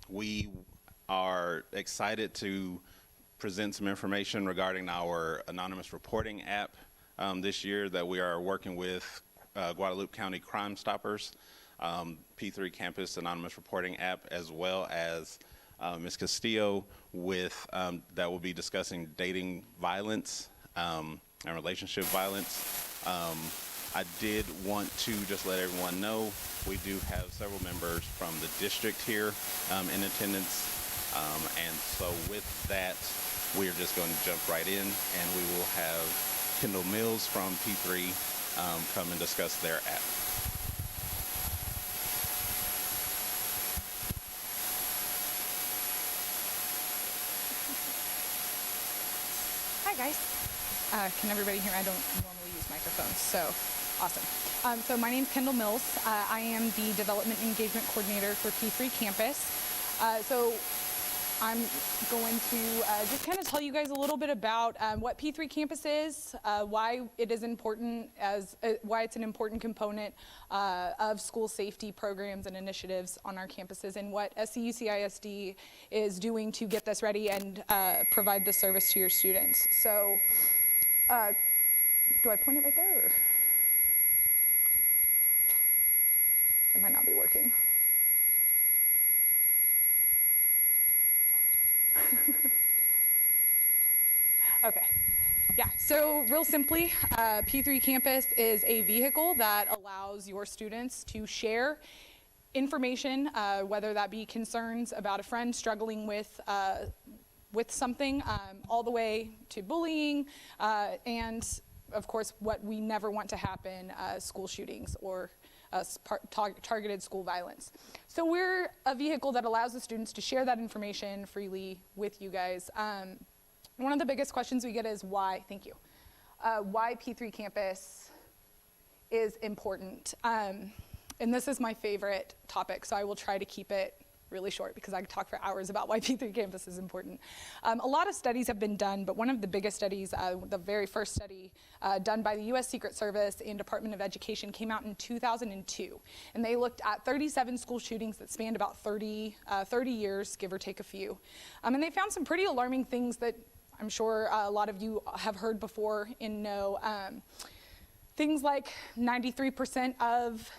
We are excited to present some information regarding our anonymous reporting app this year that we are working with Guadalupe County Crime Stoppers, P3 Campus Anonymous Reporting app, as well as Ms. Castillo with that will be discussing dating violence and relationship violence. I did want to just let everyone know we do have several members from the district here in attendance, and so with that we are just going to jump right in, and we will have Kendall Mills from P3 come and discuss their app. Hi guys. Can everybody hear me? I don't normally use microphones, so awesome. So my name's Kendall Mills. I am the Development Engagement Coordinator for P3 Campus. So I'm going to just kind of tell you guys a little bit about what P3 Campus is, why it is important, why it's an important component of school safety programs and initiatives on our campuses, and what SCUCISD is doing to get this ready and provide this service to your students. So, do I point it right there? Or? It might not be working. Okay, yeah, so real simply, P3 Campus is a vehicle that allows your students to share information, whether that be concerns about a friend struggling with something, all the way to bullying, and of course what we never want to happen, school shootings or targeted school violence. So we're a vehicle that allows the students to share that information freely with you guys. One of the biggest questions we get is why, thank you, why P3 Campus is important. And this is my favorite topic, so I will try to keep it really short because I could talk for hours about why P3 Campus is important. A lot of studies have been done, but one of the biggest studies, the very first study done by the U.S. Secret Service and Department of Education, came out in 2002. And they looked at 37 school shootings that spanned about 30 years, give or take a few. And they found some pretty alarming things that I'm sure a lot of you have heard before and know. Things like 93% of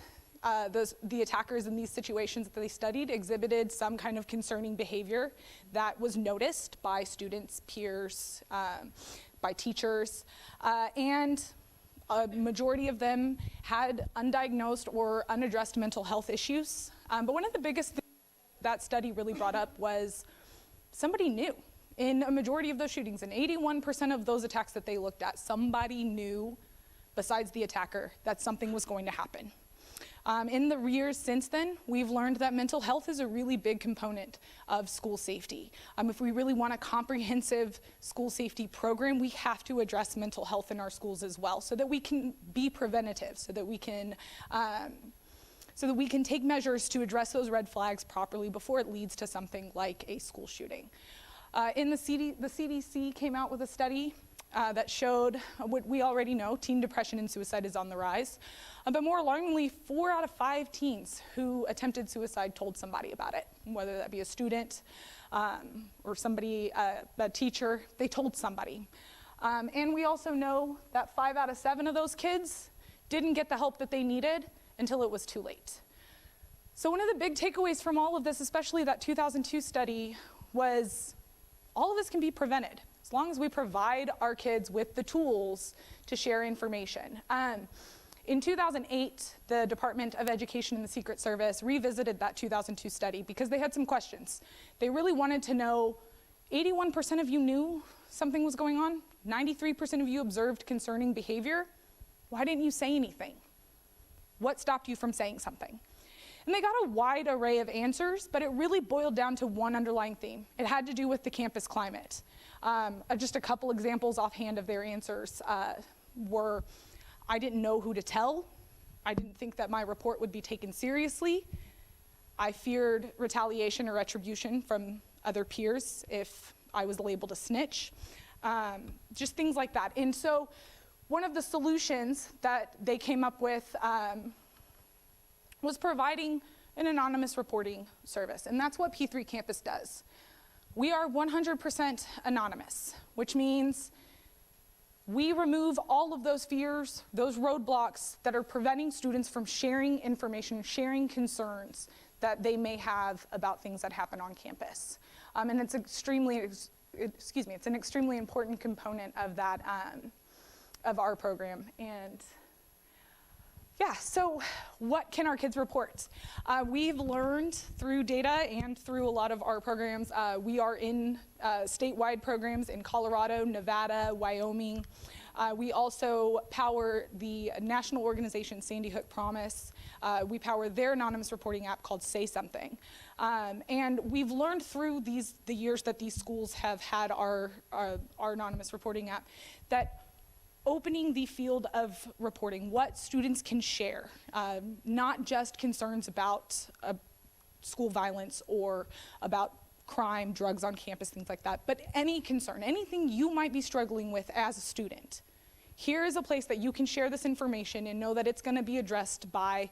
the attackers in these situations that they studied exhibited some kind of concerning behavior that was noticed by students, peers, by teachers, and a majority of them had undiagnosed or unaddressed mental health issues. But one of the biggest things that study really brought up was somebody knew. In a majority of those shootings, in 81% of those attacks that they looked at, somebody knew, besides the attacker, that something was going to happen. In the years since then, we've learned that mental health is a really big component of school safety. If we really want a comprehensive school safety program, we have to address mental health in our schools as well, so that we can be preventative, so that we can take measures to address those red flags properly before it leads to something like a school shooting. The CDC came out with a study that showed what we already know: teen depression and suicide is on the rise. But more alarmingly, 4 out of 5 teens who attempted suicide told somebody about it, whether that be a student or somebody, a teacher, they told somebody. And we also know that 5 out of 7 of those kids didn't get the help that they needed until it was too late. So one of the big takeaways from all of this, especially that 2002 study, was all of this can be prevented as long as we provide our kids with the tools to share information. In 2008, the Department of Education and the Secret Service revisited that 2002 study because they had some questions. They really wanted to know, 81% of you knew something was going on, 93% of you observed concerning behavior. Why didn't you say anything? What stopped you from saying something? And they got a wide array of answers, but it really boiled down to one underlying theme. It had to do with the campus climate. Just a couple examples offhand of their answers were, I didn't know who to tell. I didn't think that my report would be taken seriously. I feared retaliation or retribution from other peers if I was labeled a snitch. Just things like that. And so one of the solutions that they came up with was providing an anonymous reporting service, and that's what P3 Campus does. We are 100% anonymous, which means we remove all of those fears, those roadblocks that are preventing students from sharing information, sharing concerns that they may have about things that happen on campus. And it's it's an extremely important component of that, of our program. And yeah, so what can our kids report? We've learned through data and through a lot of our programs. We are in statewide programs in Colorado, Nevada, Wyoming. We also power the national organization Sandy Hook Promise. We power their anonymous reporting app called Say Something. And we've learned through the years that these schools have had our anonymous reporting app that opening the field of reporting, what students can share, not just concerns about school violence or about crime, drugs on campus, things like that, but any concern, anything you might be struggling with as a student. Here is a place that you can share this information and know that it's going to be addressed by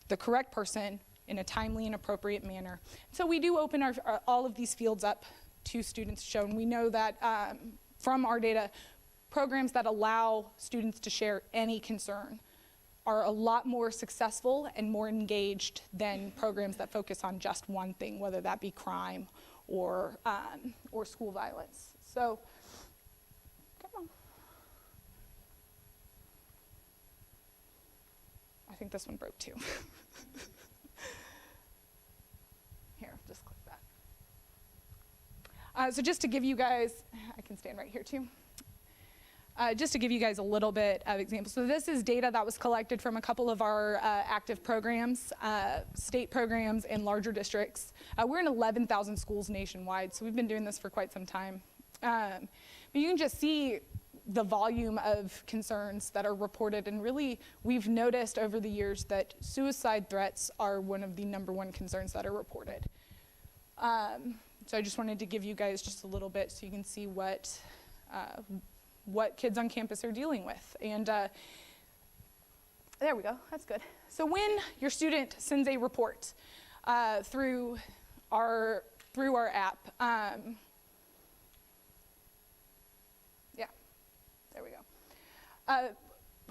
the correct person in a timely and appropriate manner. So we do open all of these fields up to students shown. We know that from our data, programs that allow students to share any concern are a lot more successful and more engaged than programs that focus on just one thing, whether that be crime or school violence. So, come on. I think this one broke too. Here, just click that. So just to give you guys, I can stand right here too. Just to give you guys a little bit of example. So this is data that was collected from a couple of our active programs, state programs in larger districts. We're in 11,000 schools nationwide, so we've been doing this for quite some time. But you can just see the volume of concerns that are reported, and really we've noticed over the years that suicide threats are one of the #1 concerns that are reported. So I just wanted to give you guys just a little bit so you can see what kids on campus are dealing with. And there we go, that's good. So when your student sends a report through our app, yeah, there we go.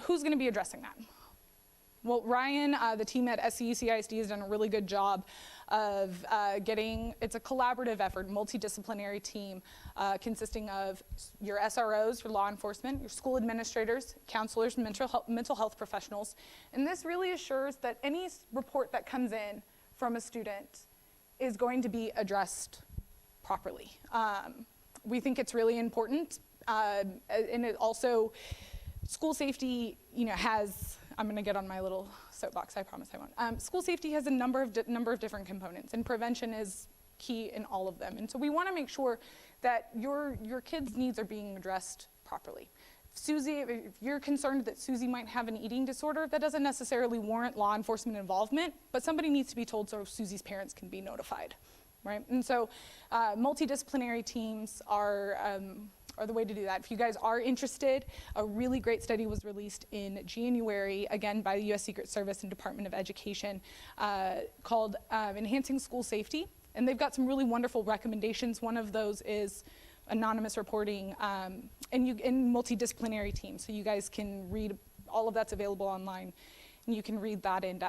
Who's gonna be addressing that? Well, Ryan, the team at SCUCISD has done a really good job of it's a collaborative effort, multidisciplinary team consisting of your SROs, your law enforcement, your school administrators, counselors, mental health professionals. And this really assures that any report that comes in from a student is going to be addressed properly. We think it's really important. And it also, school safety, has, I'm going to get on my little soapbox, I promise I won't. School safety has a number of different components, and prevention is key in all of them. And so we want to make sure that your kids' needs are being addressed properly. If you're concerned that Susie might have an eating disorder, that doesn't necessarily warrant law enforcement involvement, but somebody needs to be told so Susie's parents can be notified, right? And so multidisciplinary teams are the way to do that. If you guys are interested, a really great study was released in January, again by the U.S. Secret Service and Department of Education, called Enhancing School Safety. And they've got some really wonderful recommendations. One of those is anonymous reporting and multidisciplinary teams. So you guys can read, all of that's available online, and you can read that and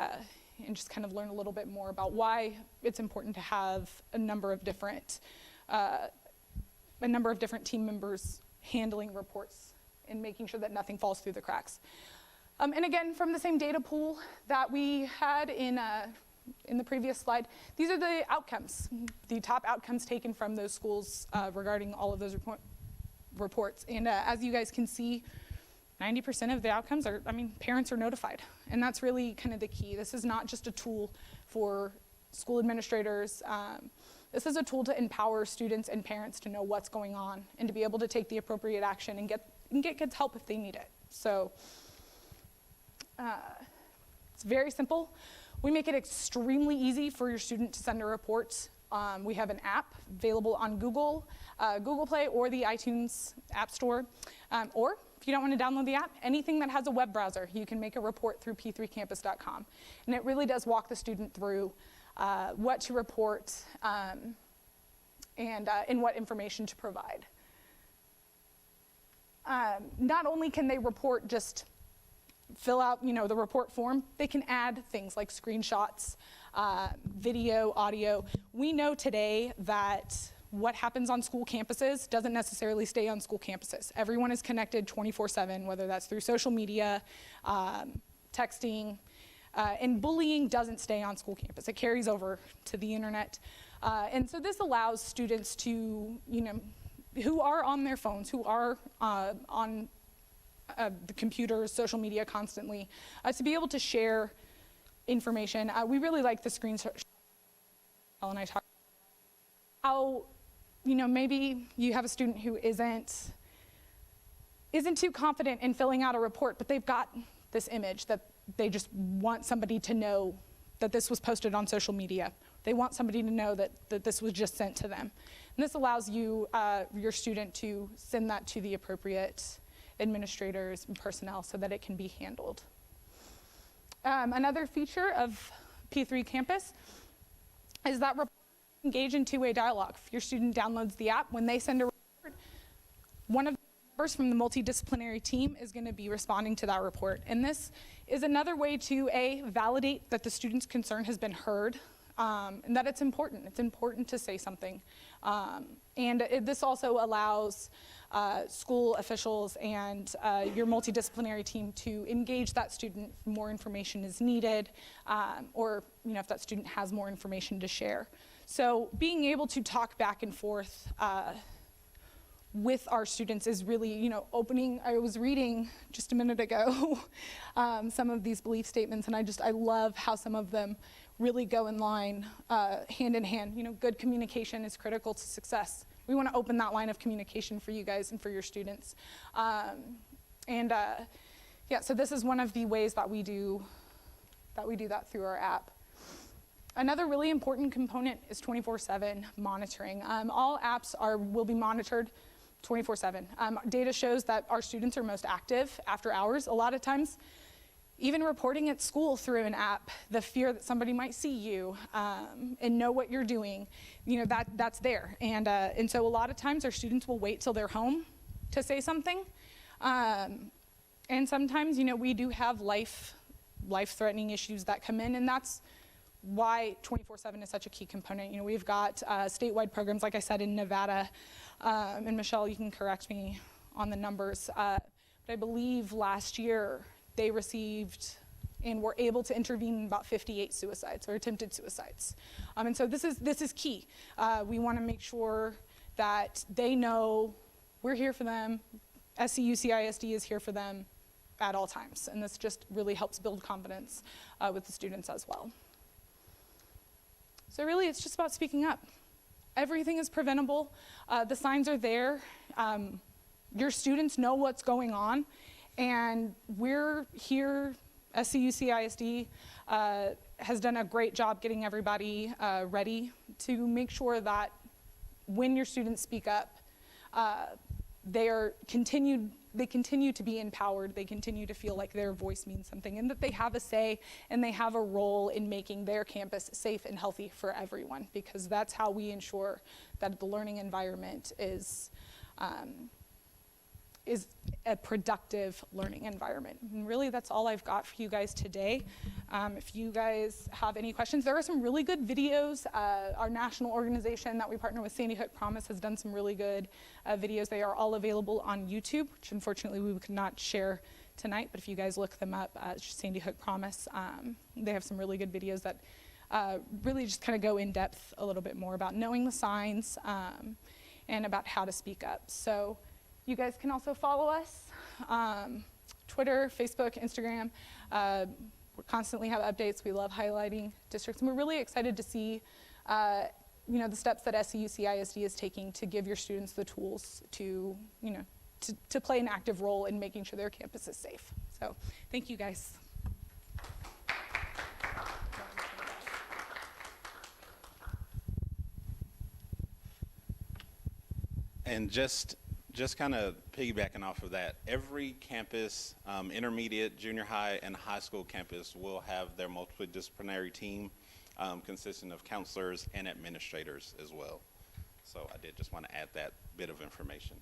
just kind of learn a little bit more about why it's important to have a number of different team members handling reports and making sure that nothing falls through the cracks. And again, from the same data pool that we had in the previous slide, these are the outcomes, the top outcomes taken from those schools regarding all of those reports. And as you guys can see, 90% of the outcomes are, parents are notified. And that's really kind of the key. This is not just a tool for school administrators. This is a tool to empower students and parents to know what's going on and to be able to take the appropriate action and get kids help if they need it. So it's very simple. We make it extremely easy for your student to send a report. We have an app available on Google Play or the iTunes App Store. Or if you don't want to download the app, anything that has a web browser, you can make a report through p3campus.com. And it really does walk the student through what to report, and what information to provide. Not only can they report, just fill out, the report form, they can add things like screenshots, video, audio. We know today that what happens on school campuses doesn't necessarily stay on school campuses. Everyone is connected 24/7, whether that's through social media, texting, and bullying doesn't stay on school campus. It carries over to the internet. And so this allows students to, who are on their phones, who are on the computers, social media constantly, to be able to share information. We really like the screenshot. And I talked about how, maybe you have a student who isn't too confident in filling out a report, but they've got this image that they just want somebody to know that this was posted on social media. They want somebody to know that this was just sent to them. And this allows you, your student, to send that to the appropriate administrators and personnel so that it can be handled. Another feature of P3 Campus is that reporters engage in two-way dialogue. If your student downloads the app, when they send a report, one of the members from the multidisciplinary team is going to be responding to that report. And this is another way to, A, validate that the student's concern has been heard, and that it's important. It's important to say something. This also allows school officials and your multidisciplinary team to engage that student if more information is needed, or if that student has more information to share. So being able to talk back and forth with our students is really, opening. I was reading just a minute ago some of these belief statements, and I love how some of them really go in line, hand in hand. Good communication is critical to success. We want to open that line of communication for you guys and for your students. So this is one of the ways that we do that through our app. Another really important component is 24/7 monitoring. All apps will be monitored 24/7. Data shows that our students are most active after hours. A lot of times, even reporting at school through an app, the fear that somebody might see you and know what you're doing, that's there. And so a lot of times our students will wait till they're home to say something. And sometimes, we do have life-threatening issues that come in, and that's why 24/7 is such a key component. We've got statewide programs, like I said, in Nevada, and Michelle, you can correct me on the numbers, but I believe last year they received and were able to intervene in about 58 suicides or attempted suicides. And so this is key. We want to make sure that they know we're here for them. SCUCISD is here for them at all times, and this just really helps build confidence with the students as well. So really, it's just about speaking up. Everything is preventable. The signs are there. Your students know what's going on, and we're here. SCUCISD has done a great job getting everybody ready to make sure that when your students speak up, they continue to be empowered, they continue to feel like their voice means something, and that they have a say and they have a role in making their campus safe and healthy for everyone, because that's how we ensure that the learning environment is a productive learning environment. And really, that's all I've got for you guys today. If you guys have any questions, there are some really good videos. Our national organization that we partner with, Sandy Hook Promise, has done some really good videos. They are all available on YouTube, which unfortunately we could not share tonight, but if you guys look them up, it's just Sandy Hook Promise. They have some really good videos that really just kind of go in depth a little bit more about knowing the signs and about how to speak up. So you guys can also follow us, Twitter, Facebook, Instagram. We constantly have updates. We love highlighting districts, and we're really excited to see the steps that SCUCISD is taking to give your students the tools to play an active role in making sure their campus is safe. So thank you guys. And just kind of piggybacking off of that, every campus, intermediate, junior high, and high school campus will have their multidisciplinary team. consisting of counselors and administrators as well. So I did just want to add that bit of information.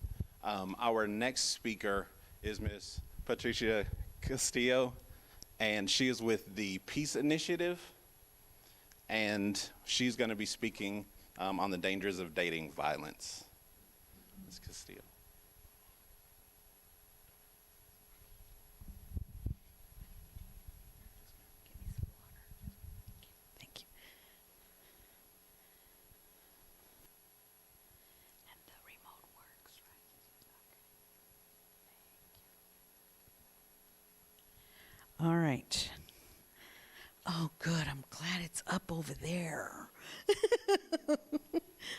Our next speaker is Ms. Patricia Castillo, and she is with the Peace Initiative, and she's going to be speaking on the dangers of dating violence. Ms. Castillo. All right. Oh, good. I'm glad it's up over there.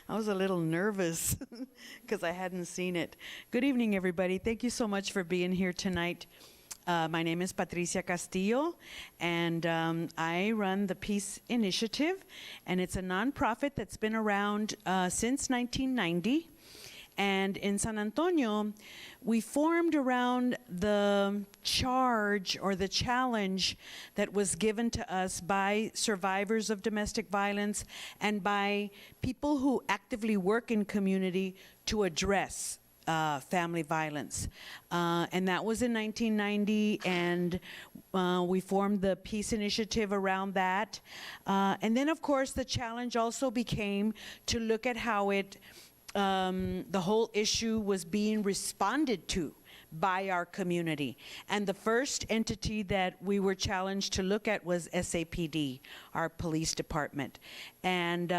I was a little nervous because I hadn't seen it. Good evening, everybody. Thank you so much for being here tonight. My name is Patricia Castillo, and I run the Peace Initiative, and it's a nonprofit that's been around since 1990. And in San Antonio, we formed around the charge or the challenge that was given to us by survivors of domestic violence and by people who actively work in community to address family violence. And that was in 1990, and we formed the Peace Initiative around that. And then, of course, the challenge also became to look at how the whole issue was being responded to by our community. And the first entity that we were challenged to look at was SAPD, our police department. And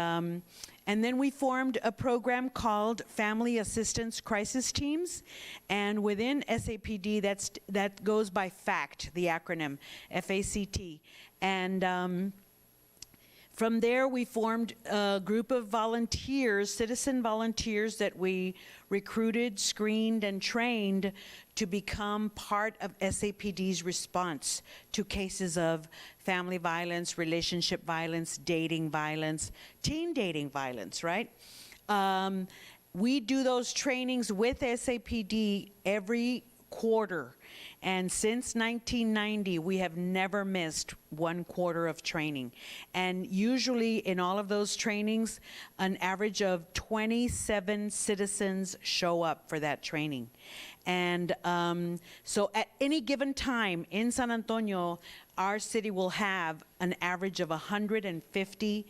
then we formed a program called Family Assistance Crisis Teams. And within SAPD, that goes by FACT, the acronym, FACT. And from there, we formed a group of volunteers, citizen volunteers, that we recruited, screened, and trained to become part of SAPD's response to cases of family violence, relationship violence, dating violence, teen dating violence, right? We do those trainings with SAPD every quarter. And since 1990, we have never missed one quarter of training. And usually in all of those trainings, an average of 27 citizens show up for that training. And so at any given time in San Antonio, our city will have an average of 150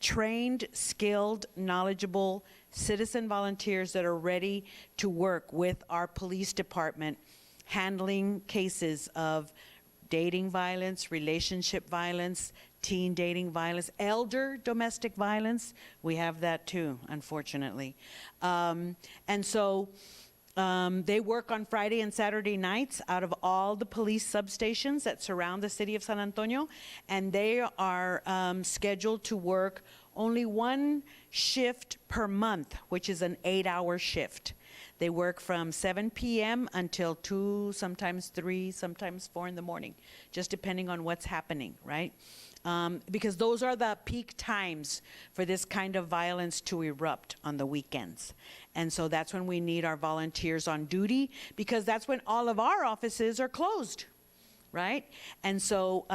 trained, skilled, knowledgeable citizen volunteers that are ready to work with our police department handling cases of dating violence, relationship violence, teen dating violence, elder domestic violence. We have that too, unfortunately. And so they work on Friday and Saturday nights out of all the police substations that surround the city of San Antonio, and they are scheduled to work only one shift per month, which is an 8-hour shift. They work from 7 p.m. until 2, sometimes 3, sometimes 4 in the morning, just depending on what's happening, right? Because those are the peak times for this kind of violence to erupt on the weekends. And so that's when we need our volunteers on duty, because that's when all of our offices are closed, right? And so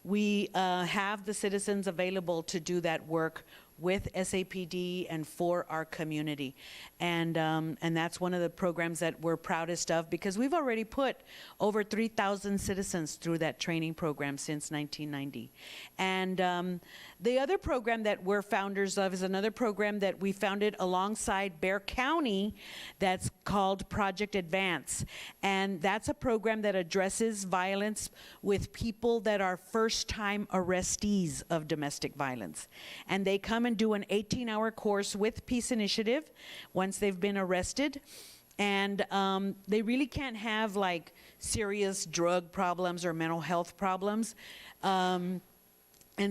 we have the citizens available to do that work with SAPD and for our community. And that's one of the programs that we're proudest of, because we've already put over 3,000 citizens through that training program since 1990. And the other program that we're founders of is another program that we founded alongside Bexar County that's called Project Advance. And that's a program that addresses violence with people that are first-time arrestees of domestic violence. And they come and do an 18-hour course with Peace Initiative once they've been arrested. And they really can't have like serious drug problems or mental health problems. And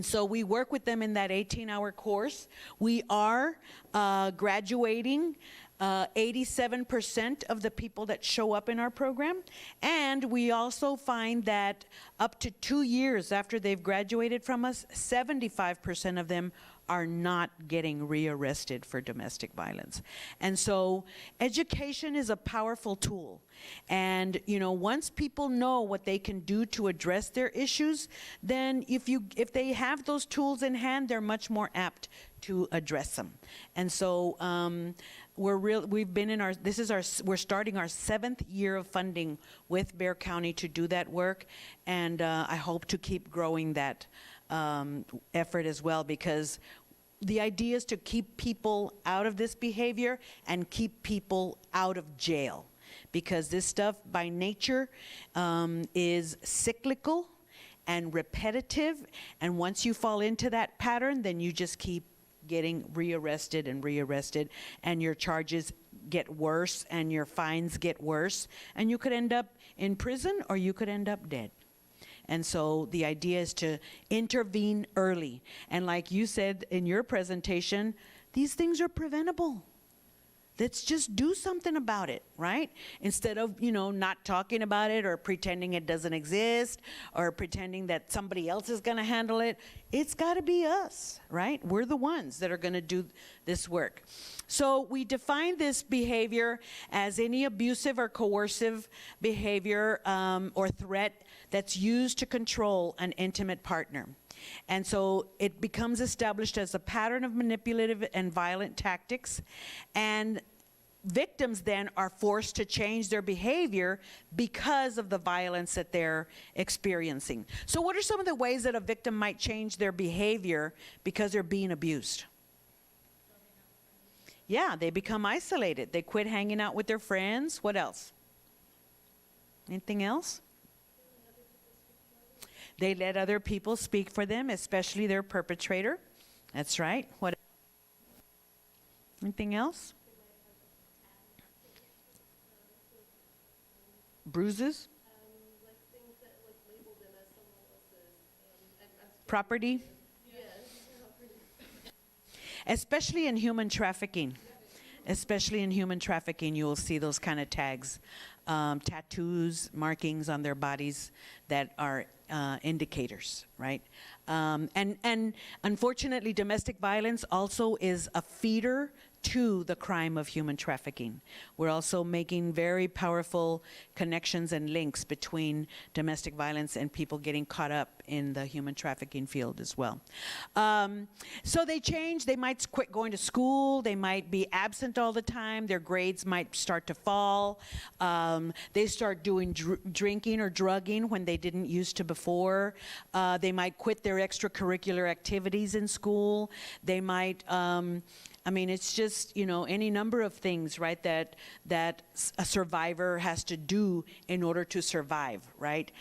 so we work with them in that 18-hour course. We are graduating 87% of the people that show up in our program. And we also find that up to 2 years after they've graduated from us, 75% of them are not getting rearrested for domestic violence. And so education is a powerful tool. And, you know, once people know what they can do to address their issues, then if they have those tools in hand, they're much more apt to address them. And so we're starting our 7th year of funding with Bexar County to do that work, and I hope to keep growing that effort as well, because the idea is to keep people out of this behavior and keep people out of jail, because this stuff by nature is cyclical and repetitive, and once you fall into that pattern, then you just keep getting rearrested, and your charges get worse and your fines get worse, and you could end up in prison or you could end up dead. And so the idea is to intervene early. And like you said in your presentation, these things are preventable. Let's just do something about it, right? Instead of, you know, not talking about it or pretending it doesn't exist or pretending that somebody else is going to handle it. It's got to be us, right? We're the ones that are going to do this work. So we define this behavior as any abusive or coercive behavior or threat that's used to control an intimate partner. And so it becomes established as a pattern of manipulative and violent tactics, and victims then are forced to change their behavior because of the violence that they're experiencing. So what are some of the ways that a victim might change their behavior because they're being abused? Yeah, they become isolated. They quit hanging out with their friends. What else? Anything else? They let other people speak for them, especially their perpetrator. That's right. What? Anything else? Bruises? Like things that like label them as someone else's Property? Yes. Especially in human trafficking. Especially in human trafficking, you will see those kind of tags, tattoos, markings on their bodies that are indicators, right? And unfortunately, domestic violence also is a feeder to the crime of human trafficking. We're also making very powerful connections and links between domestic violence and people getting caught up in the human trafficking field as well. So they change. They might quit going to school. They might be absent all the time. Their grades might start to fall. They start doing drinking or drugging when they didn't used to before. They might quit their extracurricular activities in school. They might I mean, it's just, you know, any number of things, right, that a survivor has to do in order to survive, right?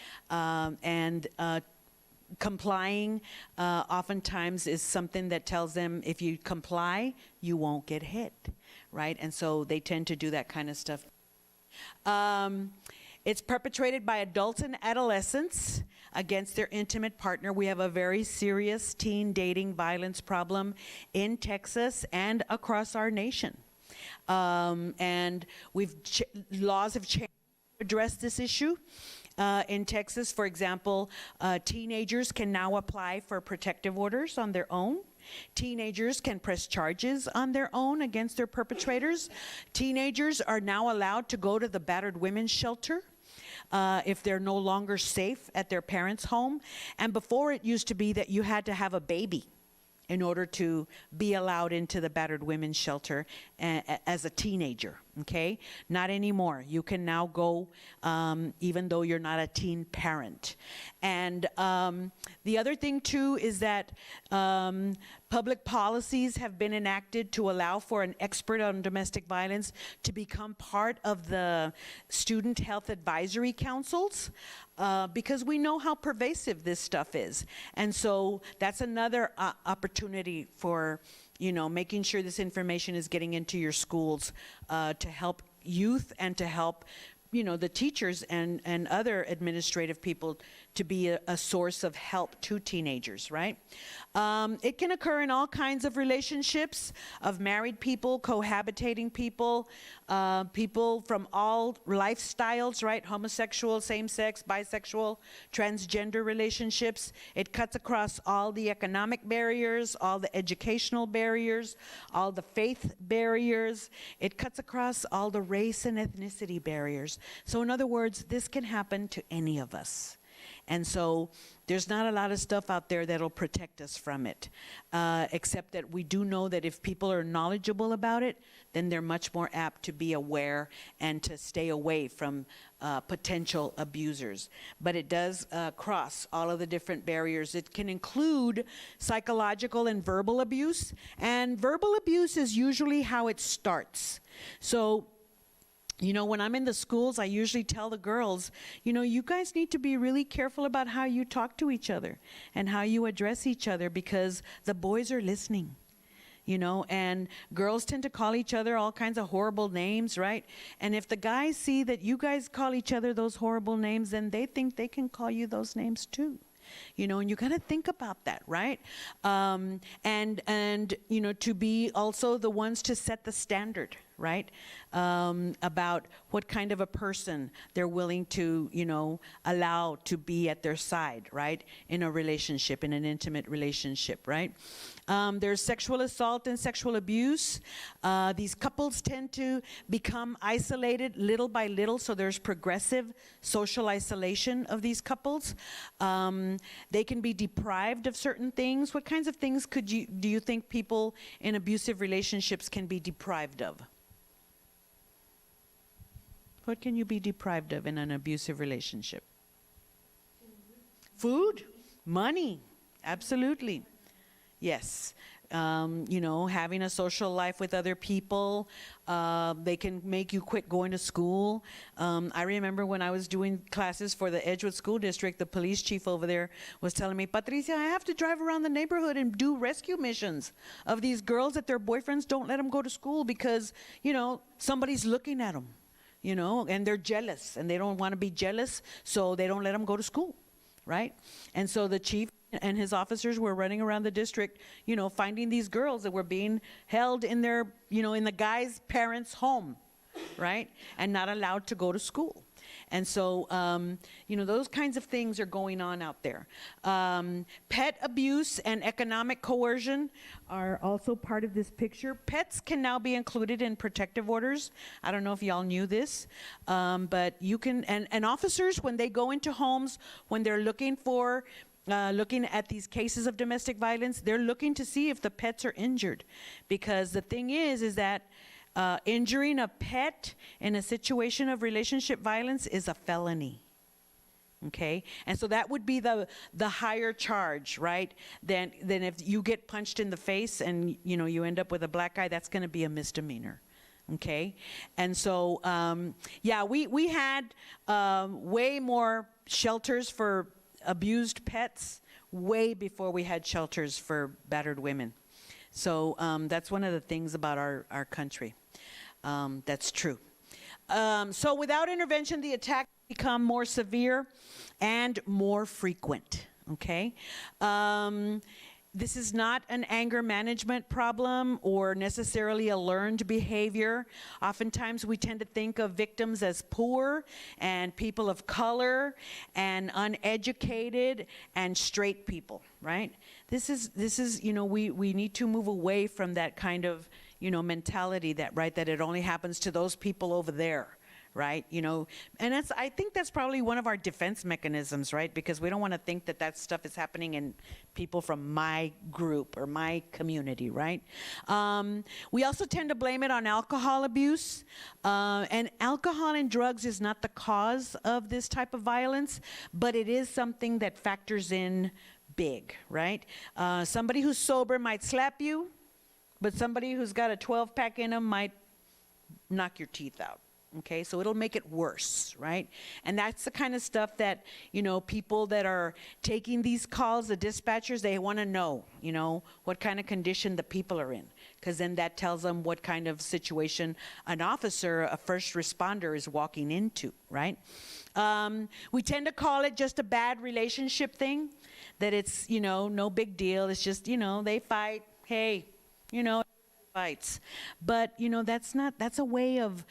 Complying oftentimes is something that tells them if you comply, you won't get hit, right? And so they tend to do that kind of stuff. It's perpetrated by adults and adolescents against their intimate partner. We have a very serious teen dating violence problem in Texas and across our nation. And laws have changed to address this issue. In Texas, for example, teenagers can now apply for protective orders on their own. Teenagers can press charges on their own against their perpetrators. Teenagers are now allowed to go to the battered women's shelter if they're no longer safe at their parents' home. And before, it used to be that you had to have a baby in order to be allowed into the battered women's shelter as a teenager, okay? Not anymore. You can now go even though you're not a teen parent. And the other thing too is that public policies have been enacted to allow for an expert on domestic violence to become part of the student health advisory councils because we know how pervasive this stuff is. And so that's another opportunity for, you know, making sure this information is getting into your schools to help youth and to help, you know, the teachers and other administrative people to be a source of help to teenagers, right? It can occur in all kinds of relationships of married people, cohabitating people, people from all lifestyles, right? Homosexual, same-sex, bisexual, transgender relationships. It cuts across all the economic barriers, all the educational barriers, all the faith barriers. It cuts across all the race and ethnicity barriers. So in other words, this can happen to any of us. And so there's not a lot of stuff out there that'll protect us from it, except that we do know that if people are knowledgeable about it, then they're much more apt to be aware and to stay away from potential abusers. But it does cross all of the different barriers. It can include psychological and verbal abuse, and verbal abuse is usually how it starts. So, you know, when I'm in the schools, I usually tell the girls, you know, you guys need to be really careful about how you talk to each other and how you address each other, because the boys are listening, you know, and girls tend to call each other all kinds of horrible names, right? And if the guys see that you guys call each other those horrible names, then they think they can call you those names too. You know, and you got to think about that, right? And you know, to be also the ones to set the standard, right? About what kind of a person they're willing to, you know, allow to be at their side, right? In a relationship, in an intimate relationship, right? There's sexual assault and sexual abuse. These couples tend to become isolated little by little, so there's progressive social isolation of these couples. They can be deprived of certain things. What kinds of things do you think people in abusive relationships can be deprived of? What can you be deprived of in an abusive relationship? Food, money, absolutely. Yes. You know, having a social life with other people. They can make you quit going to school. I remember when I was doing classes for the Edgewood School District, the police chief over there was telling me, Patricia, I have to drive around the neighborhood and do rescue missions of these girls that their boyfriends don't let them go to school because, you know, somebody's looking at them, you know, and they're jealous and they don't want to be jealous, so they don't let them go to school, right? And so the chief and his officers were running around the district, you know, finding these girls that were being held in their, you know, in the guy's parents' home, right? And not allowed to go to school. And so, you know, those kinds of things are going on out there. Pet abuse and economic coercion are also part of this picture. Pets can now be included in protective orders. I don't know if y'all knew this, but you can, and officers, when they go into homes, when they're looking for looking at these cases of domestic violence, they're looking to see if the pets are injured. Because the thing is that injuring a pet in a situation of relationship violence is a felony. Okay, and so that would be the higher charge, right? Than if you get punched in the face and, you know, you end up with a black eye, that's going to be a misdemeanor. Okay, and so yeah, we had way more shelters for abused pets way before we had shelters for battered women. So that's one of the things about our country. That's true. So without intervention, the attacks become more severe and more frequent, okay? This is not an anger management problem or necessarily a learned behavior. Oftentimes we tend to think of victims as poor and people of color and uneducated and straight people, right? This is, you know, we need to move away from that kind of, you know, mentality that, right, that it only happens to those people over there. Right, you know, and I think that's probably one of our defense mechanisms, right? Because we don't want to think that that stuff is happening in people from my group or my community, right? We also tend to blame it on alcohol abuse, and alcohol and drugs is not the cause of this type of violence, but it is something that factors in big, right? Somebody who's sober might slap you, but somebody who's got a 12-pack in them might knock your teeth out. Okay, so it'll make it worse, right? And that's the kind of stuff that, you know, people that are taking these calls, the dispatchers, they want to know, you know, what kind of condition the people are in, because then that tells them what kind of situation an officer, a first responder, is walking into, right? We tend to call it just a bad relationship thing, that it's, you know, no big deal. It's just, you know, they fight. Hey, you know, fights. But, you know, that's a way of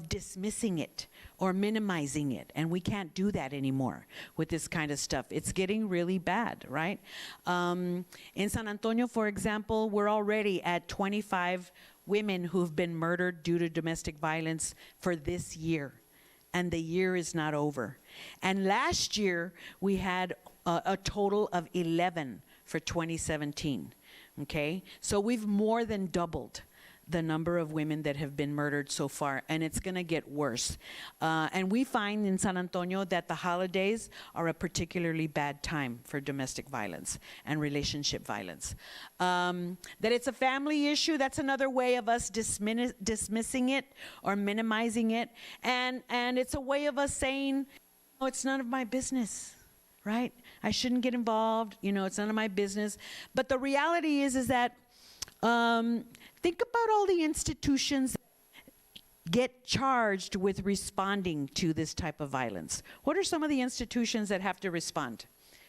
dismissing it or minimizing it. And we can't do that anymore with this kind of stuff. It's getting really bad, right? In San Antonio, for example, we're already at 25 women who've been murdered due to domestic violence for this year. And the year is not over. And last year, we had a total of 11 for 2017. Okay, so we've more than doubled the number of women that have been murdered so far, and it's going to get worse. And we find in San Antonio that the holidays are a particularly bad time for domestic violence and relationship violence. That it's a family issue, that's another way of us dismissing it or minimizing it. And it's a way of us saying, oh, it's none of my business. Right? I shouldn't get involved. You know, it's none of my business. But the reality is that think about all the institutions that get charged with responding to this type of violence. What are some of the institutions that have to respond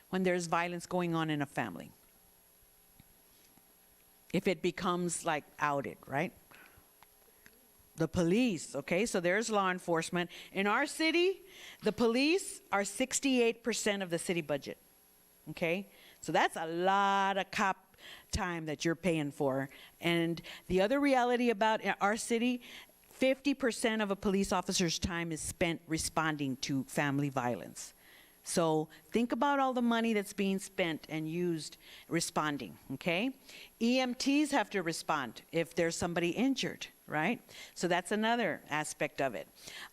when there's violence going on in a family? If it becomes like outed, right? The police, okay, so there's law enforcement. In our city, the police are 68% of the city budget, okay? So that's a lot of cop time that you're paying for. And the other reality about our city, 50% of a police officer's time is spent responding to family violence. So think about all the money that's being spent and used responding, okay? EMTs have to respond if there's somebody injured, right? So that's another aspect of it.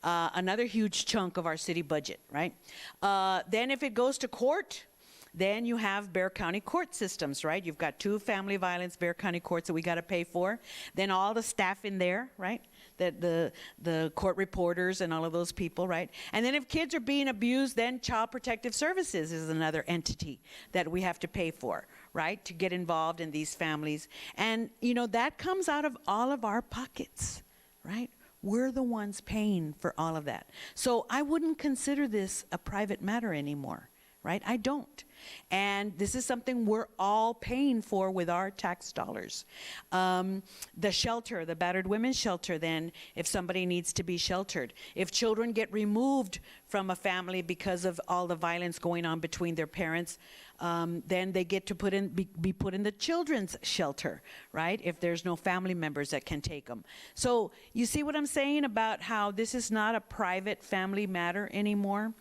Another huge chunk of our city budget, right? Then if it goes to court, then you have Bexar County court systems, right? You've got 2 family violence Bexar County courts that we got to pay for. Then all the staff in there, right? The court reporters and all of those people, right? And then if kids are being abused, then Child Protective Services is another entity that we have to pay for, right? To get involved in these families. And, you know, that comes out of all of our pockets, right? We're the ones paying for all of that. So I wouldn't consider this a private matter anymore, right? I don't. And this is something we're all paying for with our tax dollars. The shelter, the battered women's shelter, then, if somebody needs to be sheltered. If children get removed from a family because of all the violence going on between their parents, then they get to be put in the children's shelter, right? If there's no family members that can take them. So you see what I'm saying about how this is not a private family matter anymore?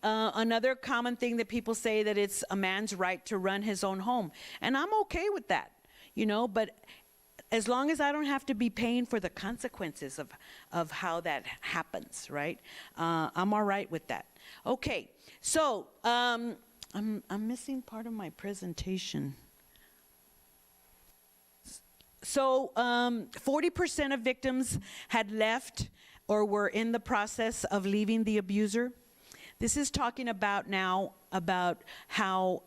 Another common thing that people say, that it's a man's right to run his own home. And I'm okay with that, you know, but as long as I don't have to be paying for the consequences of how that happens, right? I'm all right with that. Okay, so I'm missing part of my presentation. So 40% of victims had left or were in the process of leaving the abuser. This is talking about now about how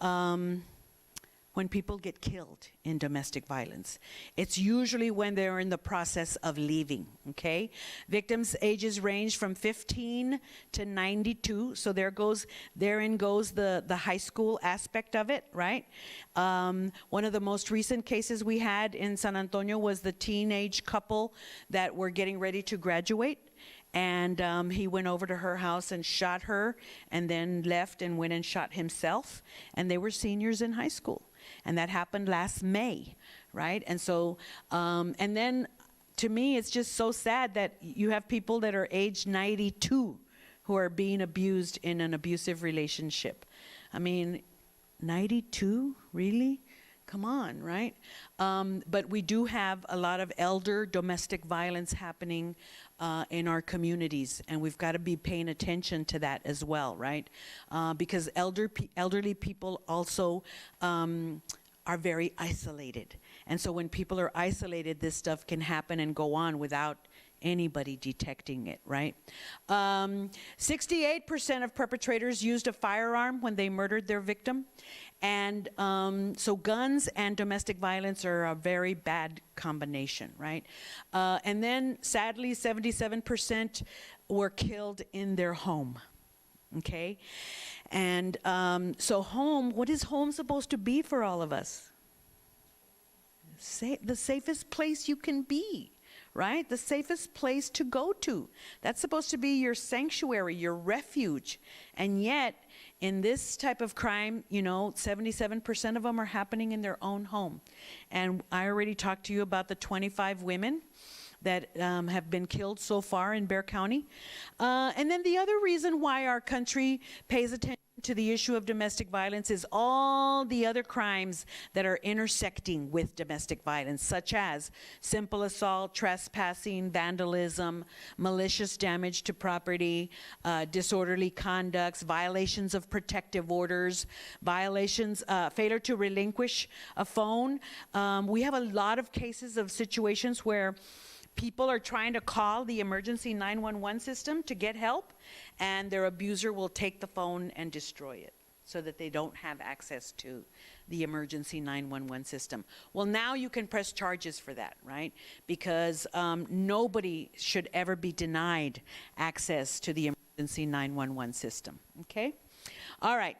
when people get killed in domestic violence. It's usually when they're in the process of leaving, okay? Victims' ages range from 15 to 92, so therein goes the high school aspect of it, right? One of the most recent cases we had in San Antonio was the teenage couple that were getting ready to graduate. And he went over to her house and shot her, and then left and went and shot himself. And they were seniors in high school. And that happened last May, right? And so, and then to me, it's just so sad that you have people that are age 92 who are being abused in an abusive relationship. I mean, 92, really? Come on, right? But we do have a lot of elder domestic violence happening in our communities, and we've got to be paying attention to that as well, right? Because elderly people also are very isolated. And so when people are isolated, this stuff can happen and go on without anybody detecting it, right? 68% of perpetrators used a firearm when they murdered their victim. And so guns and domestic violence are a very bad combination, right? And then sadly, 77% were killed in their home, okay? And so home, what is home supposed to be for all of us? The safest place you can be, right? The safest place to go to. That's supposed to be your sanctuary, your refuge. And yet, in this type of crime, you know, 77% of them are happening in their own home. And I already talked to you about the 25 women that have been killed so far in Bexar County. And then the other reason why our country pays attention to the issue of domestic violence is all the other crimes that are intersecting with domestic violence, such as simple assault, trespassing, vandalism, malicious damage to property, disorderly conducts, violations of protective orders, violations, failure to relinquish a phone. We have a lot of cases of situations where people are trying to call the emergency 911 system to get help, and their abuser will take the phone and destroy it so that they don't have access to the emergency 911 system. Well, now you can press charges for that, right? Because nobody should ever be denied access to the emergency 911 system, okay? All right.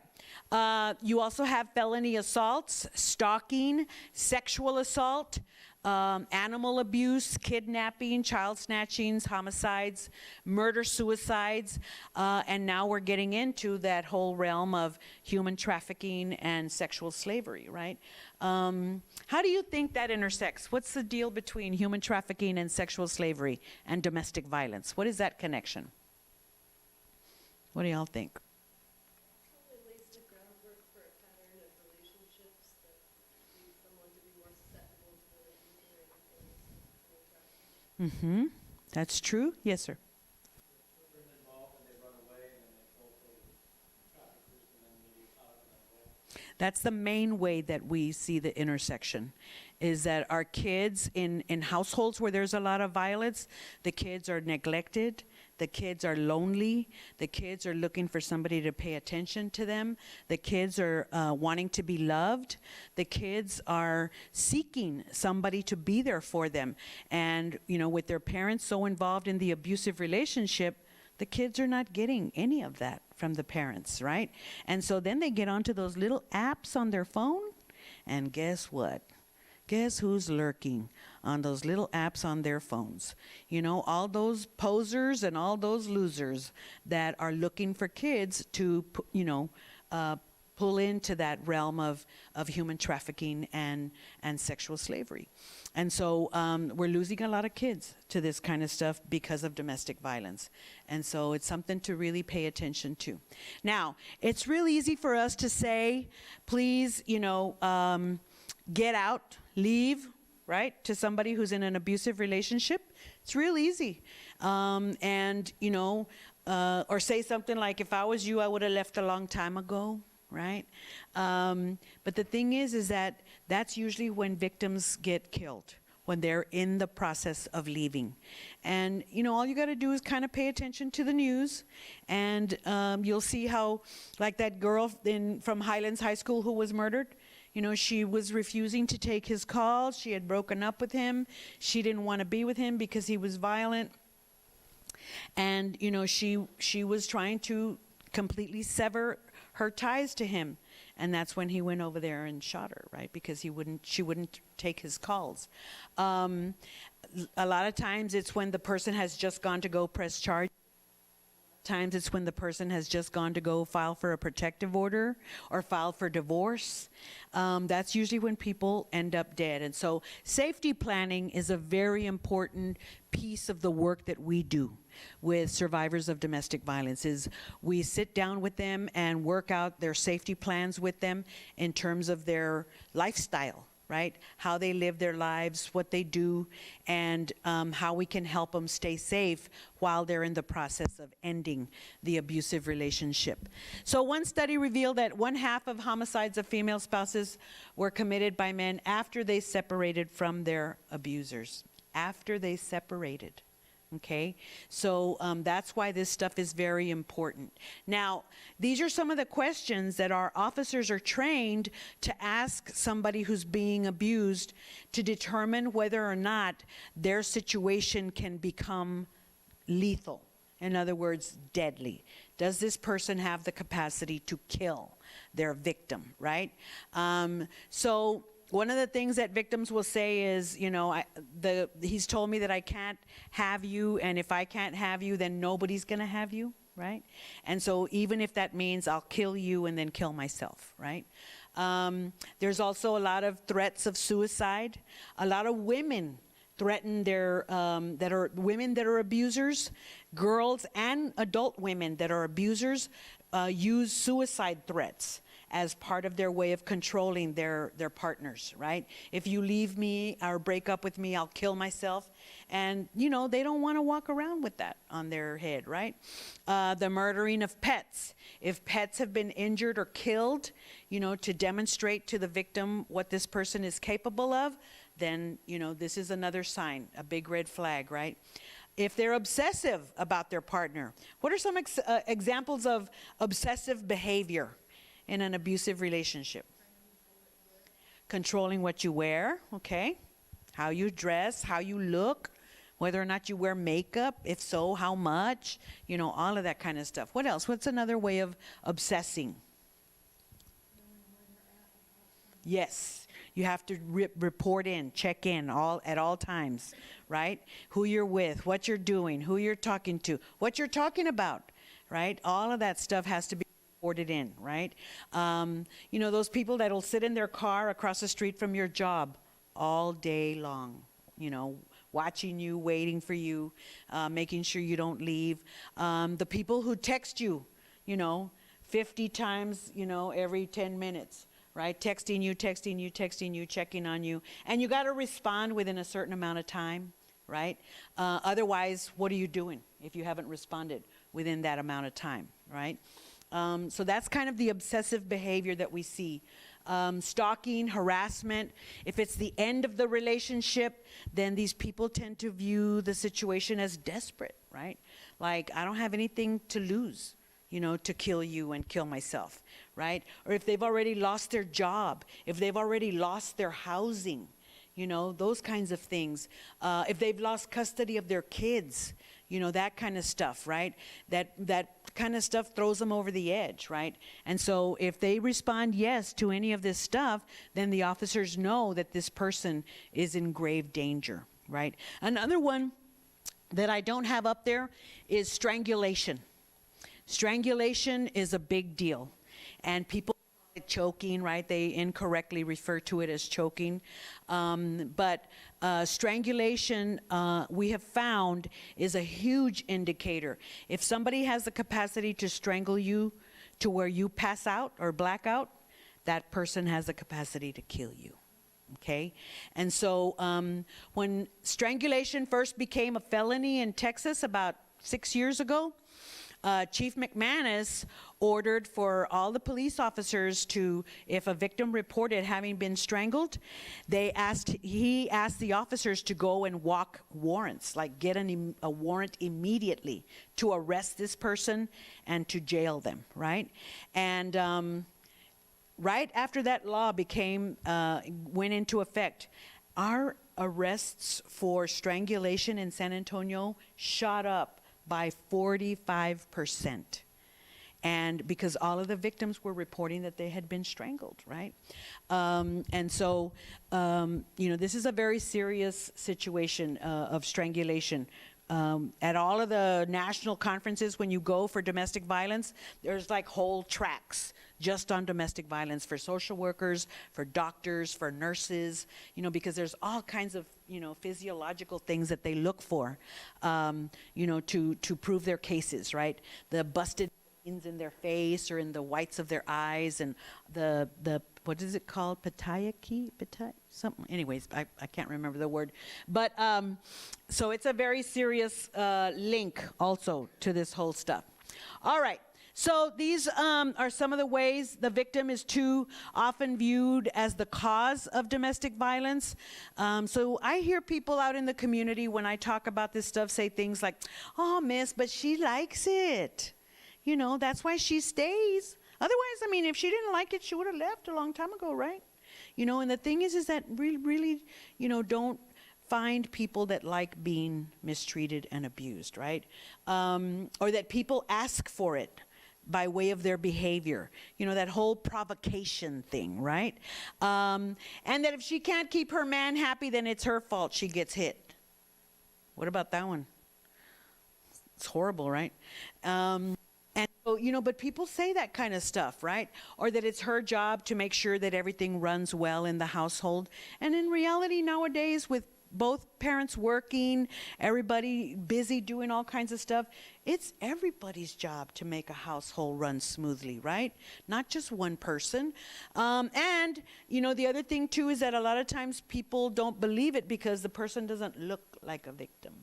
You also have felony assaults, stalking, sexual assault, animal abuse, kidnapping, child snatchings, homicides, murder, suicides, and now we're getting into that whole realm of human trafficking and sexual slavery, right? How do you think that intersects? What's the deal between human trafficking and sexual slavery and domestic violence? What is that connection? What do y'all think? Probably lays the groundwork for a pattern of relationships that lead someone to be more susceptible to the abuser and things coming back. Mm-hmm. That's true. Yes, sir. Children involved and they run away and then they fall for the traffickers and then maybe caught and run away. That's the main way that we see the intersection, is that our kids in households where there's a lot of violence, the kids are neglected, the kids are lonely, the kids are looking for somebody to pay attention to them, the kids are wanting to be loved, the kids are seeking somebody to be there for them. And, you know, with their parents so involved in the abusive relationship, the kids are not getting any of that from the parents, right? And so then they get onto those little apps on their phone, and guess what? Guess who's lurking on those little apps on their phones? You know, all those posers and all those losers that are looking for kids to, you know, pull into that realm of human trafficking and sexual slavery. And so we're losing a lot of kids to this kind of stuff because of domestic violence. And so it's something to really pay attention to. Now, it's real easy for us to say, please, you know, get out, leave, right, to somebody who's in an abusive relationship. It's real easy. And, you know, or say something like, if I was you, I would have left a long time ago, right? But the thing is that that's usually when victims get killed, when they're in the process of leaving. And, you know, all you got to do is kind of pay attention to the news, and you'll see how, like that girl from Highlands High School who was murdered, you know, she was refusing to take his calls. She had broken up with him. She didn't want to be with him because he was violent. And, you know, she was trying to completely sever her ties to him. And that's when he went over there and shot her, right? Because she wouldn't take his calls. A lot of times it's when the person has just gone to go press charge. Times it's when the person has just gone to go file for a protective order or file for divorce. That's usually when people end up dead. And so safety planning is a very important piece of the work that we do with survivors of domestic violence. Is we sit down with them and work out their safety plans with them in terms of their lifestyle, right? How they live their lives, what they do, and how we can help them stay safe while they're in the process of ending the abusive relationship. So one study revealed that 1/2 of homicides of female spouses were committed by men after they separated from their abusers. After they separated Okay, so that's why this stuff is very important. Now, these are some of the questions that our officers are trained to ask somebody who's being abused to determine whether or not their situation can become lethal. In other words, deadly. Does this person have the capacity to kill their victim, right? So one of the things that victims will say is, you know, he's told me that I can't have you, and if I can't have you, then nobody's going to have you, right? And so even if that means I'll kill you and then kill myself, right? There's also a lot of threats of suicide. A lot of women threaten their, women that are abusers, girls and adult women that are abusers use suicide threats as part of their way of controlling their partners, right? If you leave me or break up with me, I'll kill myself. And, you know, they don't want to walk around with that on their head, right? The murdering of pets. If pets have been injured or killed, you know, to demonstrate to the victim what this person is capable of, then, you know, this is another sign, a big red flag, right? If they're obsessive about their partner, what are some examples of obsessive behavior in an abusive relationship? Controlling what you wear, okay? How you dress, how you look, whether or not you wear makeup, if so, how much, you know, all of that kind of stuff. What else? What's another way of obsessing? Yes, you have to report in, check in at all times, right? Who you're with, what you're doing, who you're talking to, what you're talking about, right? All of that stuff has to be reported in, right? You know, those people that'll sit in their car across the street from your job all day long, you know, watching you, waiting for you, making sure you don't leave. The people who text you, you know, 50 times, you know, every 10 minutes. Right? Texting you, checking on you. And you got to respond within a certain amount of time, right? Otherwise, what are you doing if you haven't responded within that amount of time, right? So that's kind of the obsessive behavior that we see. Stalking, harassment. If it's the end of the relationship, then these people tend to view the situation as desperate, right? Like, I don't have anything to lose, you know, to kill you and kill myself, right? Or if they've already lost their job, if they've already lost their housing, you know, those kinds of things. If they've lost custody of their kids, you know, that kind of stuff, right? That kind of stuff throws them over the edge, right? And so if they respond yes to any of this stuff, then the officers know that this person is in grave danger, right? Another one that I don't have up there is strangulation. Strangulation is a big deal, and people call it choking, right? They incorrectly refer to it as choking. But strangulation, we have found, is a huge indicator. If somebody has the capacity to strangle you to where you pass out or black out, that person has the capacity to kill you. Okay? And so when strangulation first became a felony in Texas about 6 years ago, Chief McManus ordered for all the police officers to, if a victim reported having been strangled, he asked the officers to go and walk warrants, like get a warrant immediately to arrest this person and to jail them, right? And right after that law went into effect, our arrests for strangulation in San Antonio shot up by 45%. And because all of the victims were reporting that they had been strangled, right? And so, you know, this is a very serious situation of strangulation. At all of the national conferences, when you go for domestic violence, there's like whole tracks just on domestic violence for social workers, for doctors, for nurses, you know, because there's all kinds of, you know, physiological things that they look for, you know, to prove their cases, right? The busted veins in their face or in the whites of their eyes, and the what is it called? Something. Anyways, I can't remember the word. But so it's a very serious link also to this whole stuff. All right. So these are some of the ways the victim is too often viewed as the cause of domestic violence. So I hear people out in the community when I talk about this stuff say things like, oh, miss, but she likes it. You know, that's why she stays. Otherwise, I mean, if she didn't like it, she would have left a long time ago, right? You know, and the thing is that really, you know, don't find people that like being mistreated and abused, right? Or that people ask for it by way of their behavior. You know, that whole provocation thing, right? And that if she can't keep her man happy, then it's her fault she gets hit. What about that one? It's horrible, right? And so, you know, but people say that kind of stuff, right? Or that it's her job to make sure that everything runs well in the household. And in reality nowadays, with both parents working, everybody busy doing all kinds of stuff, it's everybody's job to make a household run smoothly, right? Not just one person. And, you know, the other thing too is that a lot of times people don't believe it because the person doesn't look like a victim,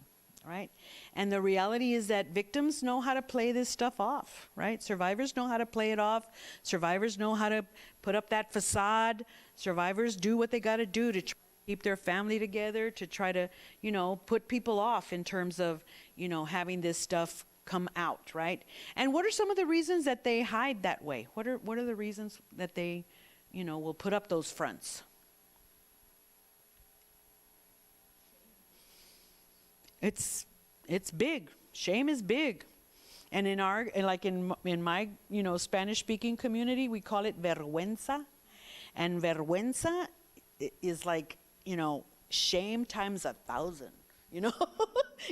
right? And the reality is that victims know how to play this stuff off, right? Survivors know how to play it off. Survivors know how to put up that facade. Survivors do what they got to do to try to keep their family together, to try to, you know, put people off in terms of, you know, having this stuff come out, right? And what are some of the reasons that they hide that way? What are the reasons that they, you know, will put up those fronts? It's big. Shame is big. And in our, like in my, you know, Spanish-speaking community, we call it vergüenza. And vergüenza is like, you know, shame times 1,000, you know?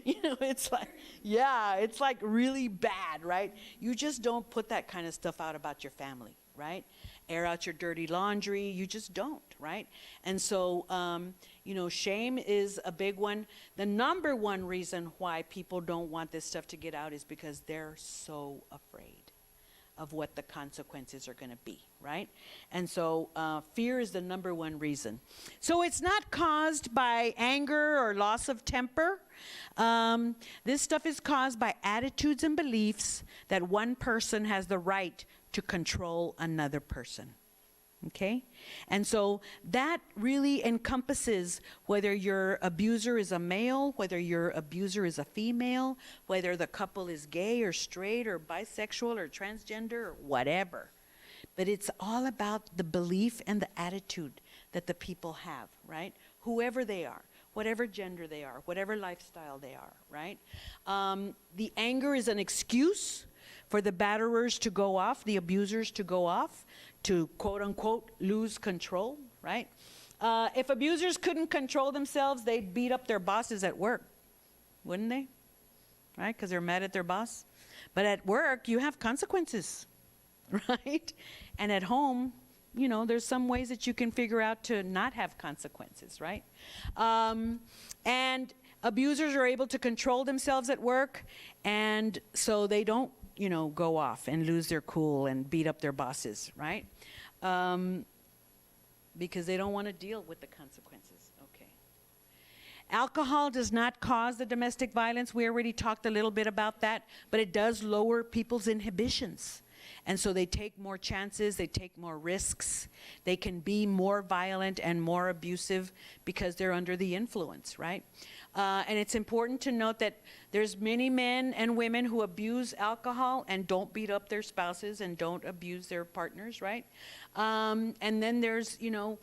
You know, it's like, yeah, it's like really bad, right? You just don't put that kind of stuff out about your family, right? Air out your dirty laundry, you just don't, right? And so, you know, shame is a big one. The number one reason why people don't want this stuff to get out is because they're so afraid of what the consequences are going to be, right? And so fear is the number one reason. So it's not caused by anger or loss of temper. This stuff is caused by attitudes and beliefs that one person has the right to control another person. Okay? And so that really encompasses whether your abuser is a male, whether your abuser is a female, whether the couple is gay or straight or bisexual or transgender or whatever. But it's all about the belief and the attitude that the people have, right? Whoever they are, whatever gender they are, whatever lifestyle they are, right? The anger is an excuse for the batterers to go off, the abusers to go off, to quote unquote lose control, right? If abusers couldn't control themselves, they'd beat up their bosses at work, wouldn't they? Right? Because they're mad at their boss. But at work, you have consequences, right? And at home, you know, there's some ways that you can figure out to not have consequences, right? And abusers are able to control themselves at work, and so they don't, you know, go off and lose their cool and beat up their bosses, right? Because they don't want to deal with the consequences. Okay. Alcohol does not cause the domestic violence. We already talked a little bit about that, but it does lower people's inhibitions. And so they take more chances, they take more risks, they can be more violent and more abusive because they're under the influence, right? And it's important to note that there's many men and women who abuse alcohol and don't beat up their spouses and don't abuse their partners, right? And then there's, you know,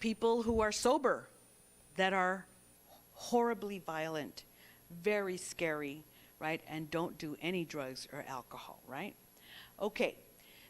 people who are sober that are horribly violent, very scary, right? And don't do any drugs or alcohol, right? Okay,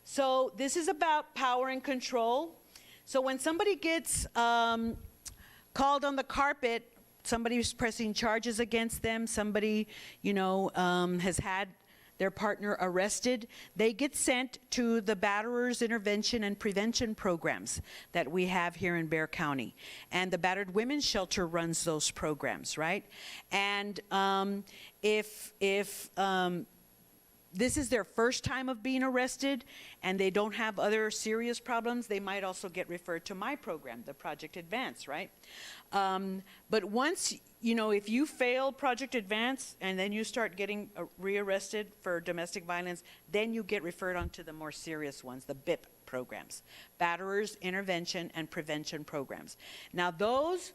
so this is about power and control. So when somebody gets called on the carpet, somebody's pressing charges against them, somebody, you know, has had their partner arrested, they get sent to the batterers intervention and prevention programs that we have here in Bexar County. And the Battered Women's Shelter runs those programs, right? And if this is their first time of being arrested and they don't have other serious problems, they might also get referred to my program, the Project Advance, right? But once, you know, if you fail Project Advance and then you start getting rearrested for domestic violence, then you get referred on to the more serious ones, the BIP programs, Batterers, Intervention, and Prevention programs. Now those,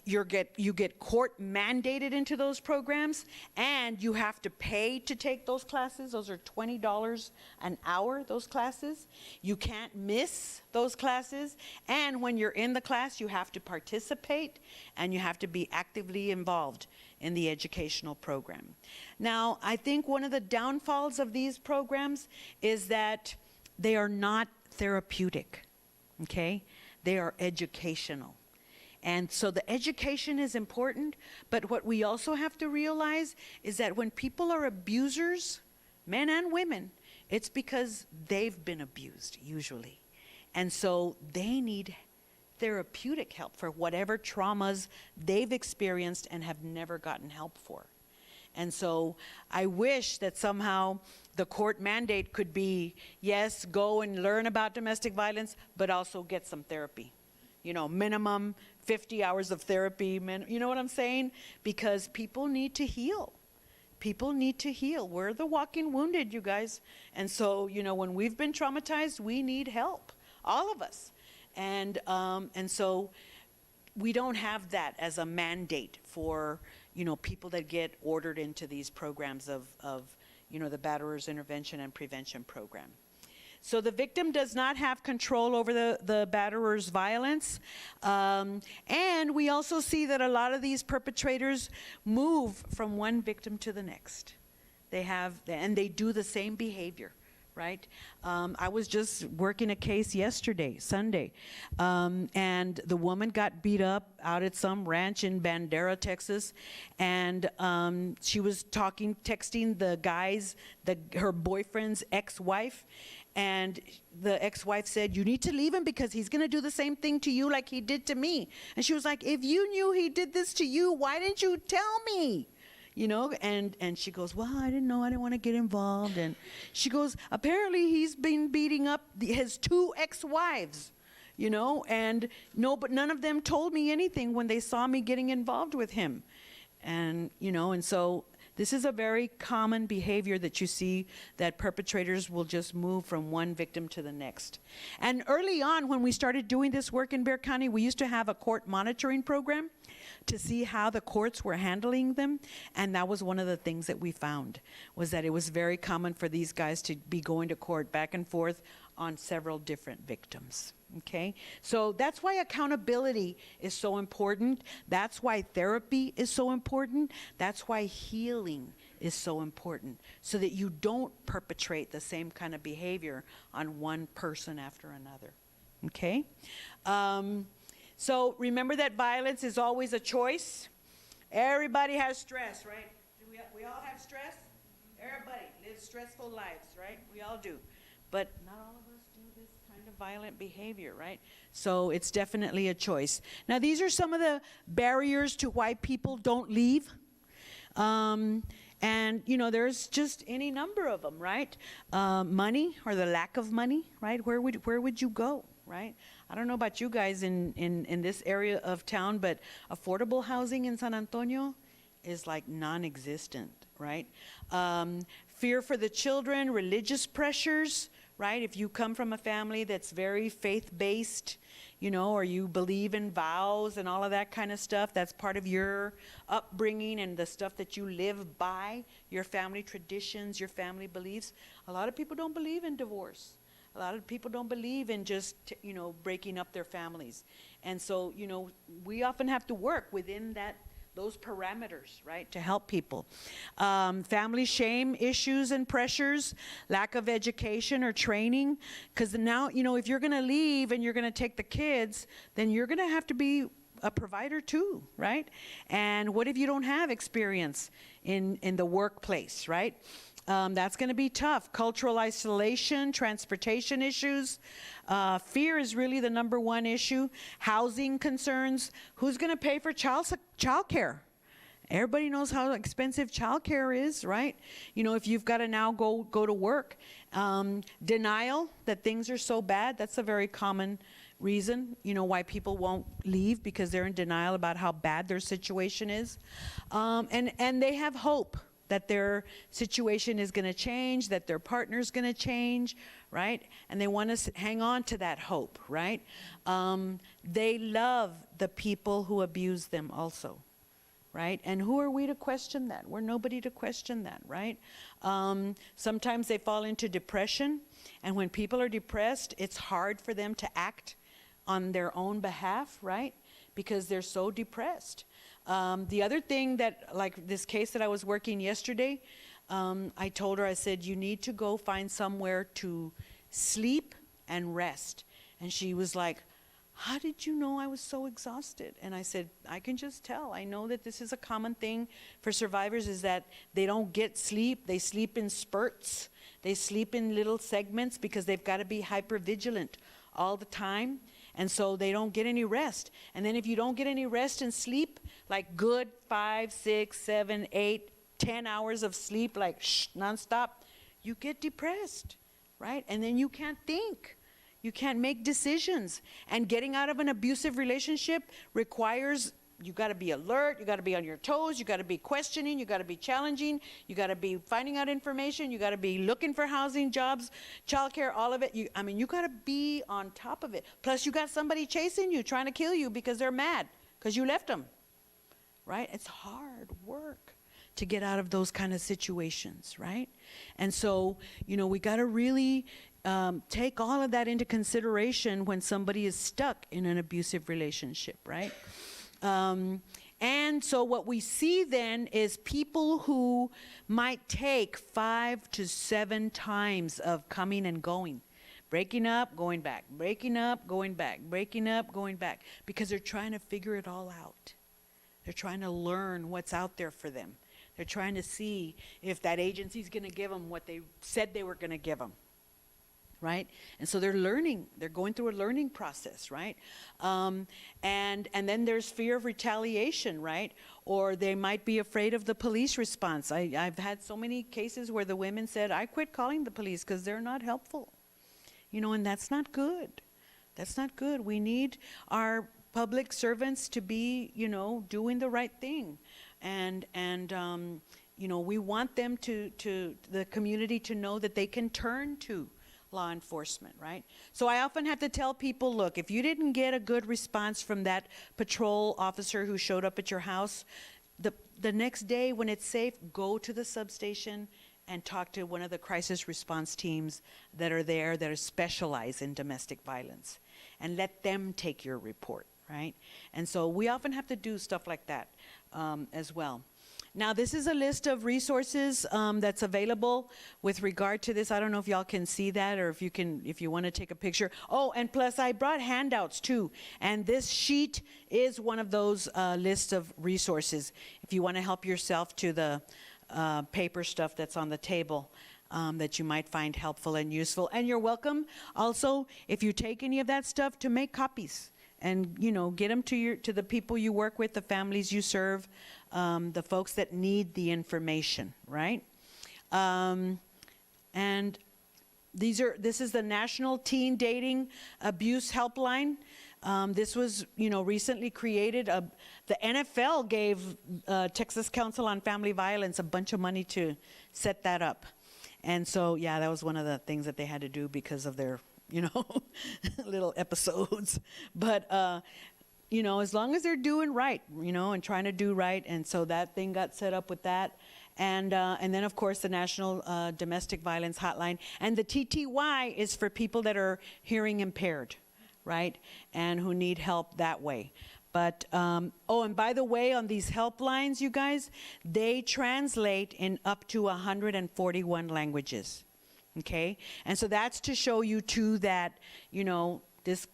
you get court mandated into those programs, and you have to pay to take those classes. Those are $20 an hour, those classes. You can't miss those classes, and when you're in the class, you have to participate, and you have to be actively involved in the educational program. Now, I think one of the downfalls of these programs is that they are not therapeutic, okay? They are educational. And so the education is important, but what we also have to realize is that when people are abusers, men and women, it's because they've been abused, usually. And so they need therapeutic help for whatever traumas they've experienced and have never gotten help for. And so I wish that somehow the court mandate could be, yes, go and learn about domestic violence, but also get some therapy. You know, minimum 50 hours of therapy, you know what I'm saying? Because people need to heal. People need to heal. We're the walking wounded, you guys. And so, you know, when we've been traumatized, we need help, all of us. And so we don't have that as a mandate for, you know, people that get ordered into these programs of you know, the Batterers Intervention and Prevention program. So the victim does not have control over the batterer's violence. And we also see that a lot of these perpetrators move from one victim to the next. And they do the same behavior, right? I was just working a case yesterday, Sunday, and the woman got beat up out at some ranch in Bandera, Texas, and she was texting the guys, her boyfriend's ex-wife, and the ex-wife said, you need to leave him because he's going to do the same thing to you like he did to me. And she was like, if you knew he did this to you, why didn't you tell me? You know, and she goes, well, I didn't know, I didn't want to get involved. And she goes, apparently he's been beating up his 2 ex-wives, you know, and but none of them told me anything when they saw me getting involved with him. And, you know, and so this is a very common behavior that you see, that perpetrators will just move from one victim to the next. And early on, when we started doing this work in Bexar County, we used to have a court monitoring program to see how the courts were handling them. And that was one of the things that we found, was that it was very common for these guys to be going to court back and forth on several different victims. Okay, so that's why accountability is so important. That's why therapy is so important. That's why healing is so important, so that you don't perpetrate the same kind of behavior on one person after another. Okay, so remember that violence is always a choice. Everybody has stress, right? We all have stress? Everybody lives stressful lives, right? We all do. But not all of us do this kind of violent behavior, right? So it's definitely a choice. Now, these are some of the barriers to why people don't leave. And, you know, there's just any number of them, right? Money, or the lack of money, right? Where would you go, right? I don't know about you guys in this area of town, but affordable housing in San Antonio is like non-existent, right? Fear for the children, religious pressures, right? If you come from a family that's very faith-based, you know, or you believe in vows and all of that kind of stuff, that's part of your upbringing and the stuff that you live by, your family traditions, your family beliefs. A lot of people don't believe in divorce. A lot of people don't believe in just, you know, breaking up their families. And so, you know, we often have to work within those parameters, right, to help people. Family shame issues and pressures, lack of education or training, because now, you know, if you're going to leave and you're going to take the kids, then you're going to have to be a provider too, right? And what if you don't have experience in the workplace, right? That's going to be tough. Cultural isolation, transportation issues. Fear is really the #1 issue. Housing concerns. Who's going to pay for child care? Everybody knows how expensive childcare is, right? You know, if you've got to now go to work. Denial that things are so bad, that's a very common reason, you know, why people won't leave, because they're in denial about how bad their situation is. And they have hope that their situation is going to change, that their partner's going to change, right? And they want to hang on to that hope, right? They love the people who abuse them also, right? And who are we to question that? We're nobody to question that, right? Sometimes they fall into depression, and when people are depressed, it's hard for them to act on their own behalf, right? Because they're so depressed. The other thing that, like this case that I was working yesterday, I told her, I said, you need to go find somewhere to sleep and rest. And she was like, how did you know I was so exhausted? And I said, I can just tell. I know that this is a common thing for survivors, is that they don't get sleep. They sleep in spurts. They sleep in little segments because they've got to be hyper vigilant all the time. And so they don't get any rest. And then if you don't get any rest and sleep, like good 5, 6, 7, 8, 10 hours of sleep, like nonstop, you get depressed, right? And then you can't think. You can't make decisions. And getting out of an abusive relationship requires, you got to be alert, you got to be on your toes, you got to be questioning, you got to be challenging, you got to be finding out information, you got to be looking for housing, jobs, childcare, all of it. You got to be on top of it. Plus you got somebody chasing you, trying to kill you because they're mad because you left them, right? It's hard work to get out of those kind of situations, right? And so, you know, we got to really take all of that into consideration when somebody is stuck in an abusive relationship, right? And so what we see then is people who might take 5 to 7 times of coming and going, breaking up, going back, breaking up, going back, breaking up, going back, because they're trying to figure it all out. They're trying to learn what's out there for them. They're trying to see if that agency's going to give them what they said they were going to give them. Right? And so they're learning, they're going through a learning process, right? And then there's fear of retaliation, right? Or they might be afraid of the police response. I've had so many cases where the women said, I quit calling the police because they're not helpful. You know, and that's not good. That's not good. We need our public servants to be, you know, doing the right thing. And you know, we want them to the community to know that they can turn to law enforcement, right? So I often have to tell people, look, if you didn't get a good response from that patrol officer who showed up at your house, the next day when it's safe, go to the substation and talk to one of the crisis response teams that are there that are specialized in domestic violence, and let them take your report, right? And so we often have to do stuff like that as well. Now, this is a list of resources that's available with regard to this. I don't know if y'all can see that, or if you want to take a picture. Oh, and plus I brought handouts too. And this sheet is one of those lists of resources. If you want to help yourself to the paper stuff that's on the table that you might find helpful and useful. And you're welcome also, if you take any of that stuff, to make copies. And, you know, get them to the people you work with, the families you serve, the folks that need the information, right? And this is the National Teen Dating Abuse Helpline. This was, you know, recently created. The NFL gave Texas Council on Family Violence a bunch of money to set that up. And so, yeah, that was one of the things that they had to do because of their, you know, little episodes. But, you know, as long as they're doing right, you know, and trying to do right. And so that thing got set up with that. And then, of course, the National Domestic Violence Hotline. And the TTY is for people that are hearing impaired, right? And who need help that way. But, oh, and by the way, on these helplines, you guys, they translate in up to 141 languages. Okay? And so that's to show you, too, that, you know, this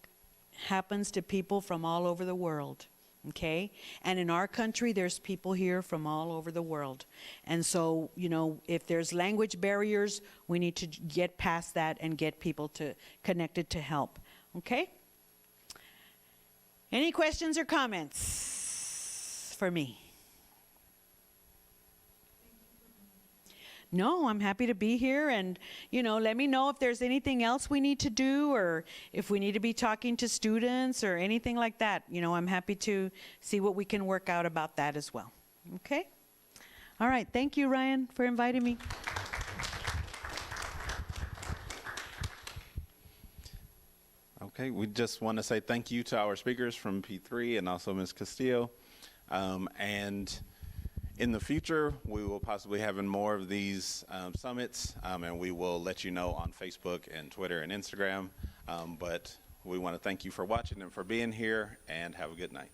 happens to people from all over the world. Okay? And in our country, there's people here from all over the world. And so, you know, if there's language barriers, we need to get past that and get people connected to help. Okay? Any questions or comments for me? No, I'm happy to be here, and let me know if there's anything else we need to do, or if we need to be talking to students or anything like that. I'm happy to see what we can work out about that as well. Okay? All right. Thank you, Ryan, for inviting me. Okay, we just want to say thank you to our speakers from P3 and also Ms. Castillo. And in the future, we will possibly have more of these summits, and we will let you know on Facebook and Twitter and Instagram. But we want to thank you for watching and for being here, and have a good night.